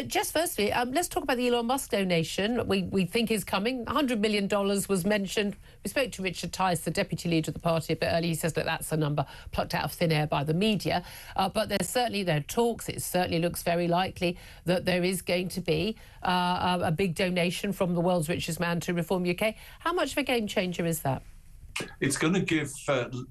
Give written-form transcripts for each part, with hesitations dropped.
Just firstly, let's talk about the Elon Musk donation we think is coming. $100 million was mentioned. We spoke to Richard Tice, the deputy leader of the party, a bit earlier. He says that that's a number plucked out of thin air by the media. But there are talks. It certainly looks very likely that there is going to be a big donation from the world's richest man to Reform UK. How much of a game changer is that? It's going to give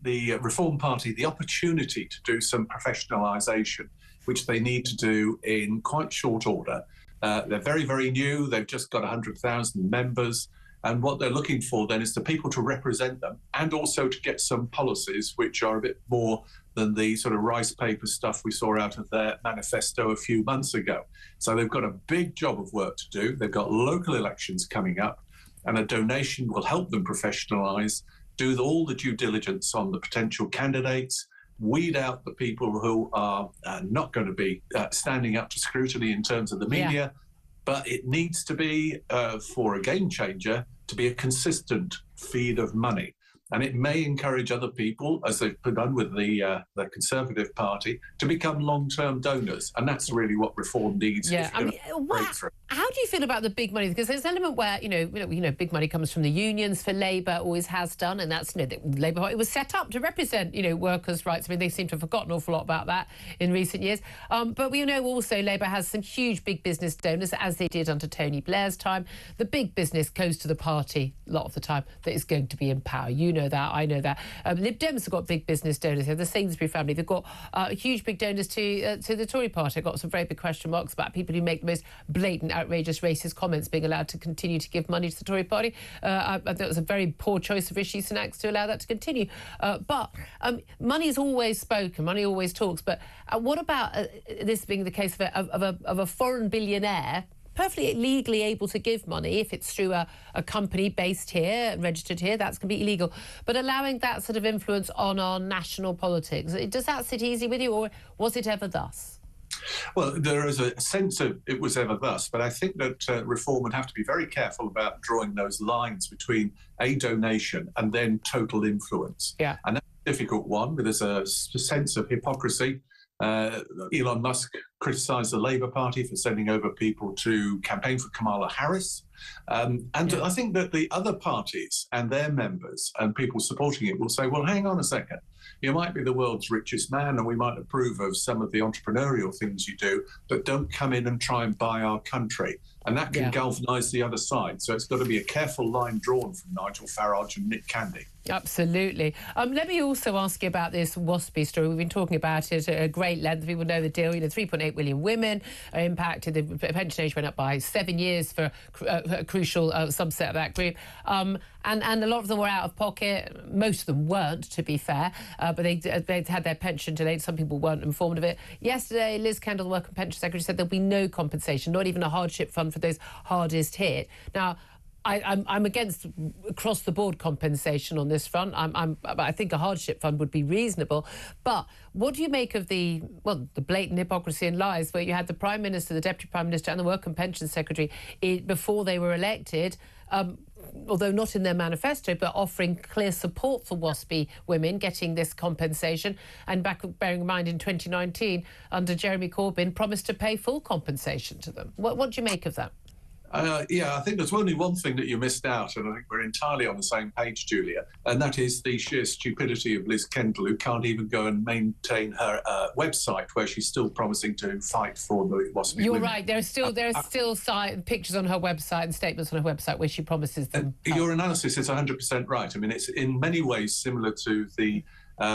the Reform Party the opportunity to do some professionalisation, which they need to do in quite short order. They're very, very new. They've just got 100,000 members. And what they're looking for then is the people to represent them and also to get some policies which are a bit more than the sort of rice paper stuff we saw out of their manifesto a few months ago. So they've got a big job of work to do. They've got local elections coming up, and a donation will help them professionalise, do all the due diligence on the potential candidates, weed out the people who are not going to be standing up to scrutiny in terms of the media. Yeah. But it needs to be, for a game changer, to be a consistent feed of money. And it may encourage other people, as they've done with the Conservative Party, to become long-term donors. And that's really what Reform needs. Yeah, I mean, how do you feel about the big money? Because there's an element where, you know, big money comes from the unions for Labour, always has done, and that's, the Labour Party was set up to represent, workers' rights. I mean, they seem to have forgotten an awful lot about that in recent years. But we know also Labour has some huge big business donors, as they did under Tony Blair's time. The big business goes to the party a lot of the time that is going to be in power. You know that, I know that. Lib Dems have got big business donors here. The Sainsbury family, they've got huge big donors to the Tory party. They've got some very big question marks about people who make the most blatant, outrageous, racist comments being allowed to continue to give money to the Tory party. I think it was a very poor choice of Rishi Sunak to allow that to continue. But money is always spoken, money always talks. But what about this being the case of a foreign billionaire perfectly legally able to give money if it's through a company based here and registered here? That's going to be illegal. But allowing that sort of influence on our national politics, does that sit easy with you, or was it ever thus? Well, there is a sense of it was ever thus, but I think that Reform would have to be very careful about drawing those lines between a donation and then total influence. Yeah. And that's a difficult one, but there's a sense of hypocrisy. Elon Musk criticised the Labour Party for sending over people to campaign for Kamala Harris. I think that the other parties and their members and people supporting it will say, well, hang on a second. You might be the world's richest man and we might approve of some of the entrepreneurial things you do, but don't come in and try and buy our country. And that can galvanise the other side. So it's got to be a careful line drawn from Nigel Farage and Nick Candy. Absolutely. Let me also ask you about this WASPy story. We've been talking about it at great length. People know the deal. 3.8 million women are impacted. The pension age went up by 7 years for a crucial subset of that group. And a lot of them were out of pocket. Most of them weren't, to be fair. But they'd had their pension delayed. Some people weren't informed of it. Yesterday, Liz Kendall, the Work and Pension Secretary, said there'll be no compensation, not even a hardship fund for those hardest hit. Now, I'm against across-the-board compensation on this front. I think a hardship fund would be reasonable. But what do you make of the blatant hypocrisy and lies where you had the Prime Minister, the Deputy Prime Minister and the Work and Pension Secretary before they were elected, although not in their manifesto, but offering clear support for WASPy women getting this compensation, and bearing in mind in 2019, under Jeremy Corbyn, promised to pay full compensation to them. What do you make of that? I think there's only one thing that you missed out, and I think we're entirely on the same page, Julia, and that is the sheer stupidity of Liz Kendall, who can't even go and maintain her website, where she's still promising to fight for the WASPy You're women. right. There are still pictures on her website and statements on her website where she promises them. Your analysis is 100% right. I mean, it's in many ways similar to the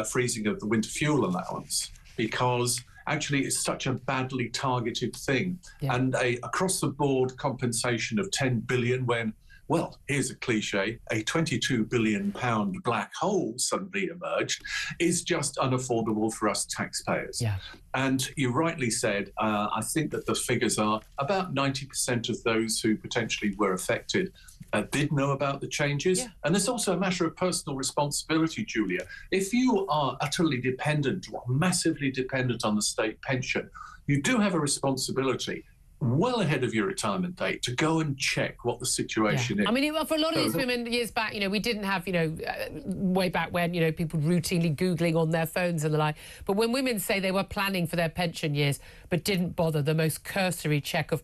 freezing of the winter fuel allowance, because actually it's such a badly targeted thing. Yeah. And a across-the-board compensation of 10 billion when, well, here's a cliche, a 22 billion pound black hole suddenly emerged, is just unaffordable for us taxpayers. Yeah. And you rightly said, I think that the figures are about 90% of those who potentially were affected did know about the changes. Yeah. And there's also a matter of personal responsibility, Julia. If you are utterly dependent or massively dependent on the state pension, you do have a responsibility well ahead of your retirement date to go and check what the situation is. I mean, for a lot of these women years back, we didn't have, way back when, people routinely Googling on their phones and the like. But when women say they were planning for their pension years but didn't bother the most cursory check of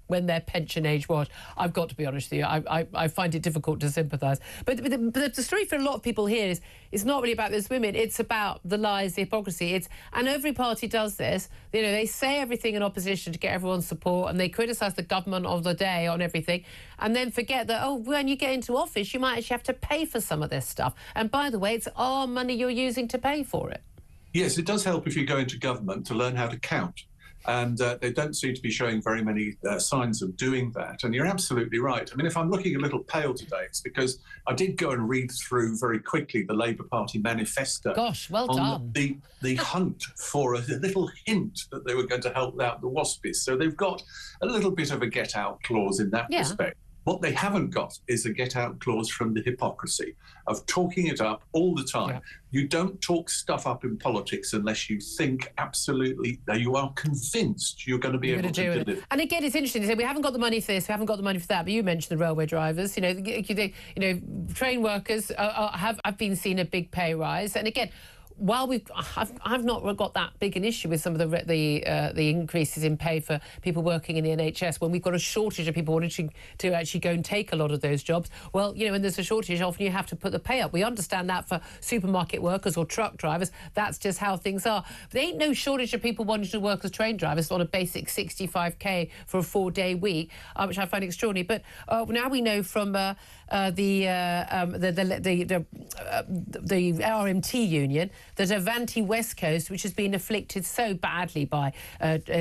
when their pension age was, I've got to be honest with you, I find it difficult to sympathise. But the story for a lot of people here is it's not really about those women, it's about the lies, the hypocrisy. And every party does this. They say everything in opposition to get everyone's support, and they criticise the government of the day on everything, and then forget that, when you get into office, you might actually have to pay for some of this stuff. And by the way, it's our money you're using to pay for it. Yes, it does help if you go into government to learn how to count. And they don't seem to be showing very many signs of doing that. And you're absolutely right. I mean, if I'm looking a little pale today, it's because I did go and read through very quickly the Labour Party manifesto. Gosh, well done. The hunt for a little hint that they were going to help out the waspies. So they've got a little bit of a get-out clause in that respect. What they haven't got is a get-out clause from the hypocrisy of talking it up all the time. Yeah. You don't talk stuff up in politics unless you think absolutely that you are convinced you're going to be able to deliver it. And again, it's interesting to say we haven't got the money for this, we haven't got the money for that. But you mentioned the railway drivers. Train workers have been seeing a big pay rise. And again, while I've not got that big an issue with some of the increases in pay for people working in the NHS, when we've got a shortage of people wanting to actually go and take a lot of those jobs. Well, when there's a shortage, often you have to put the pay up. We understand that for supermarket workers or truck drivers. That's just how things are. But there ain't no shortage of people wanting to work as train drivers on a basic 65k for a 4-day week, which I find extraordinary. But now we know from the RMT union that Avanti West Coast, which has been afflicted so badly by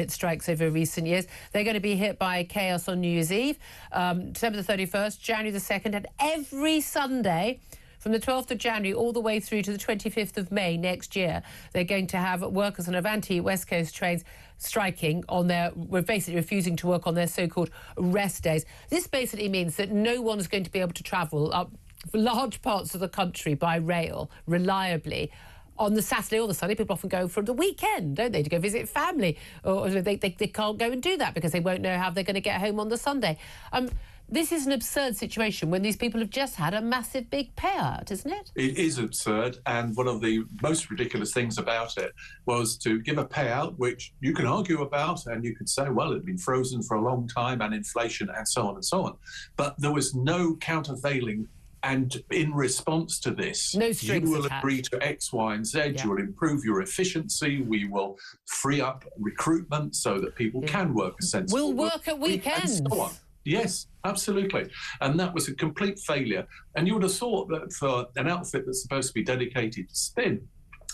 strikes over recent years, they're going to be hit by chaos on New Year's Eve, December the 31st, January the 2nd, and every Sunday from the 12th of January all the way through to the 25th of May next year. They're going to have workers on Avanti West Coast trains striking on we're basically refusing to work on their so-called rest days. This basically means that no one is going to be able to travel up large parts of the country by rail reliably on the Saturday or the Sunday. People often go for the weekend, don't they, to go visit family, or they can't go and do that because they won't know how they're going to get home on the Sunday. This is an absurd situation when these people have just had a massive big payout, isn't it? It is absurd, and one of the most ridiculous things about it was to give a payout which you can argue about, and you could say, well, it had been frozen for a long time and inflation and so on and so on. But there was no countervailing. And in response to this, you will agree to X, Y, and Z. You will improve your efficiency. We will free up recruitment so that people can work a sensible We'll work at weekends. And so on. Yes, absolutely. And that was a complete failure. And you would have thought that for an outfit that's supposed to be dedicated to spin,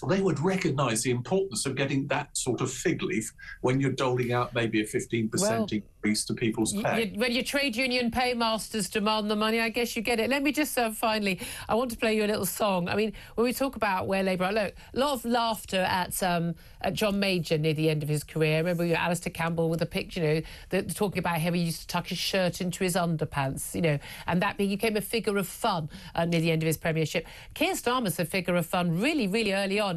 they would recognise the importance of getting that sort of fig leaf when you're doling out maybe a 15% increase to people's pay. When your trade union paymasters demand the money, I guess you get it. Let me just finally, I want to play you a little song. I mean, when we talk about where Labour, look, a lot of laughter at John Major near the end of his career. I remember Alistair Campbell with a picture, talking about how he used to tuck his shirt into his underpants, and that became a figure of fun near the end of his premiership. Keir Starmer's a figure of fun really, really early on.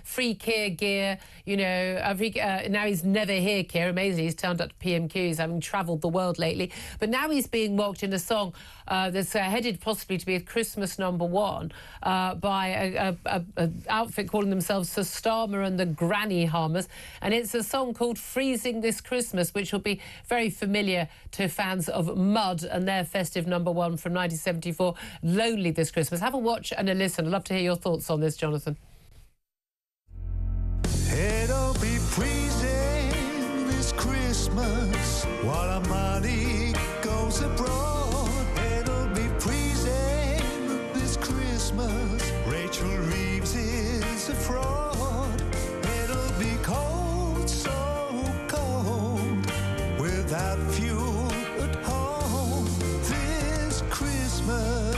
Free Keir gear, now he's never here, Keir. Amazing, he's turned up to PMQs, having travelled the world lately. But now he's being mocked in a song that's headed possibly to be a Christmas #1 by an outfit calling themselves Sir Starmer and the Granny Harmers. And it's a song called Freezing This Christmas, which will be very familiar to fans of Mud and their festive #1 from 1974, Lonely This Christmas. Have a watch and a listen. I'd love to hear your thoughts on this, Jonathan. It'll be freezing this Christmas while our money goes abroad. It'll be freezing this Christmas. Rachel Reeves is a fraud. It'll be cold, so cold, without fuel at home this Christmas.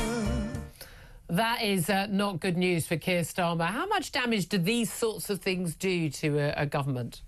That is not good news for Keir Starmer. How much damage do these sorts of things do to a government?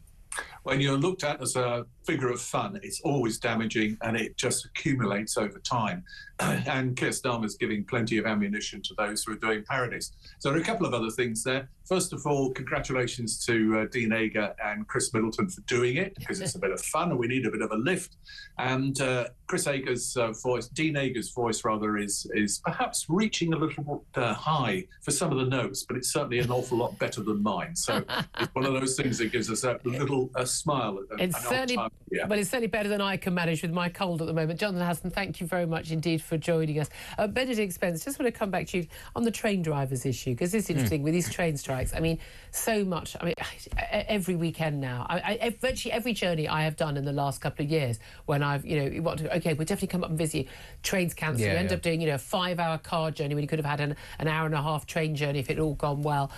When you're looked at as a figure of fun. It's always damaging, and it just accumulates over time. And Keir Starmer's giving plenty of ammunition to those who are doing parodies. So there are a couple of other things there. First of all, congratulations to Dean Ager and Chris Middleton for doing it, because it's a bit of fun and we need a bit of a lift. And Chris Ager's voice, Dean Ager's voice rather, is perhaps reaching a little high for some of the notes, but it's certainly an awful lot better than mine. So it's one of those things that gives us a little smile at it's certainly, time. Yeah. Well, it's certainly better than I can manage with my cold at the moment. Jonathan Haslam, thank you very much indeed for joining us. Benedict Spence, just want to come back to you on the train drivers issue, because it's interesting with these train strikes. I mean, so much. I mean, every weekend now, virtually every journey I have done in the last couple of years, when I've, okay, we'll definitely come up and visit you. Trains cancelled. You end up doing, a 5-hour car journey when you could have had an hour and a half train journey if it had all gone well.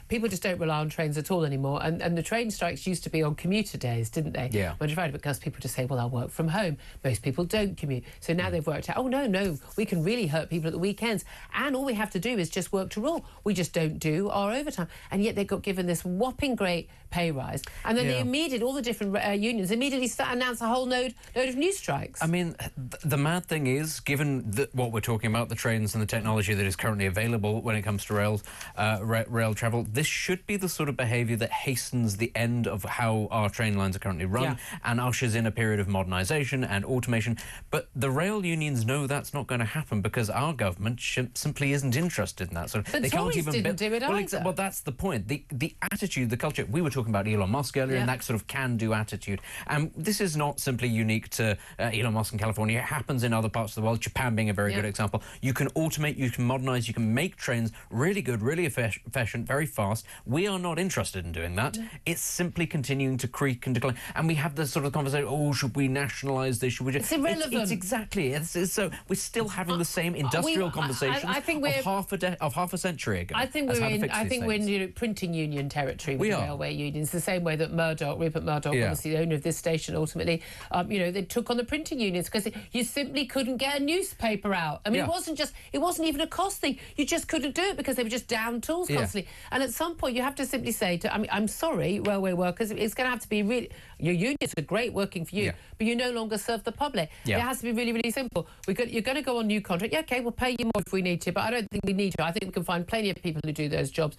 People just don't rely on trains at all anymore. And the train strikes used to be on commuter days, didn't they? Yeah. Because people just say, well, I'll work from home. Most people don't commute. So now they've worked out, oh, no, we can really hurt people at the weekends. And all we have to do is just work to rule. We just don't do our overtime. And yet they got given this whopping great pay rise. And then all the different unions immediately announced a whole load of new strikes. I mean, the mad thing is, given what we're talking about, the trains and the technology that is currently available when it comes to rail travel, this should be the sort of behaviour that hastens the end of how our train lines are currently run and ushers in a period of modernisation and automation. But the rail unions know that's not going to happen, because our government simply isn't interested in that. So but they can't even didn't do it either. Well, that's the point. The attitude, the culture. We were talking about Elon Musk earlier, and that sort of can-do attitude. And this is not simply unique to Elon Musk in California. It happens in other parts of the world, Japan being a very good example. You can automate, you can modernise, you can make trains really good, really efficient, very fast. We are not interested in doing that. It's simply continuing to creak and decline. And we have this sort of conversation, oh, should we nationalise this? Should we it's irrelevant. It's exactly. So we're still having the same industrial conversation of half a century ago. I think we're in printing union territory with the railway unions, the same way that Rupert Murdoch, obviously the owner of this station, ultimately, they took on the printing unions because you simply couldn't get a newspaper out. I mean, it wasn't even a cost thing. You just couldn't do it because they were just down tools constantly. And at some point, you have to simply say to, I'm sorry, railway workers, it's going to have to be really, your unions are great working for you, but you no longer serve the public. It has to be really, really simple. You're going to go on new contract. Yeah, okay, we'll pay you more if we need to, but I don't think we need to. I think we can find plenty of people who do those jobs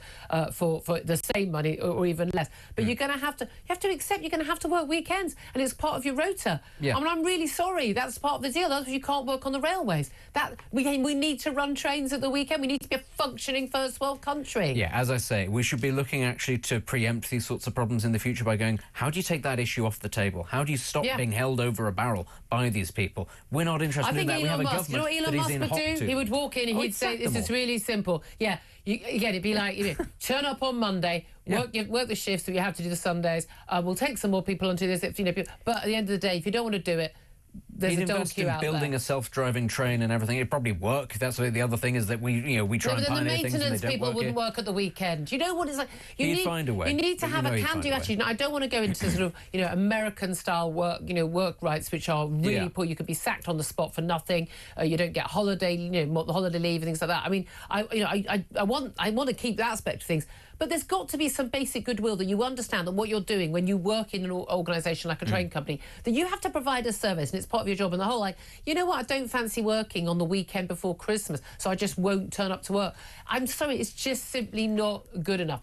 for the same money or even less. But you're going to have to accept you're going to have to work weekends, and it's part of your rota. I mean, I'm really sorry. That's part of the deal. Otherwise, you can't work on the railways. We need to run trains at the weekend. We need to be a functioning first world country. Yeah, as I say, we should be looking actually to preempt these sorts of problems in the future by going, how do you take that issue off the table? How do you stop being held over a barrel by these people? We're not interested in that. We have a government that is in hot Elon Musk would do? He would walk in and he'd say, this is really simple. Yeah, again, it'd be like, turn up on Monday, work the shifts that you have to do the Sundays. We'll take some more people onto this, but at the end of the day, if you don't want to do it, there's a dog queue out there. Building a self-driving train and everything, it'd probably work. That's the other thing, is that we try and pioneer things and they don't work. The maintenance people wouldn't work at the weekend. You know what it's like? You'd find a way. You need to have a can-do attitude. Now, I don't want to go into sort of American-style work rights, which are really poor. You could be sacked on the spot for nothing. You don't get holiday leave and things like that. I mean, I want to keep that aspect of things. But there's got to be some basic goodwill that you understand that what you're doing when you work in an organisation like a train company, that you have to provide a service and it's part of your job. And the whole, you know what, I don't fancy working on the weekend before Christmas, so I just won't turn up to work. I'm sorry, it's just simply not good enough.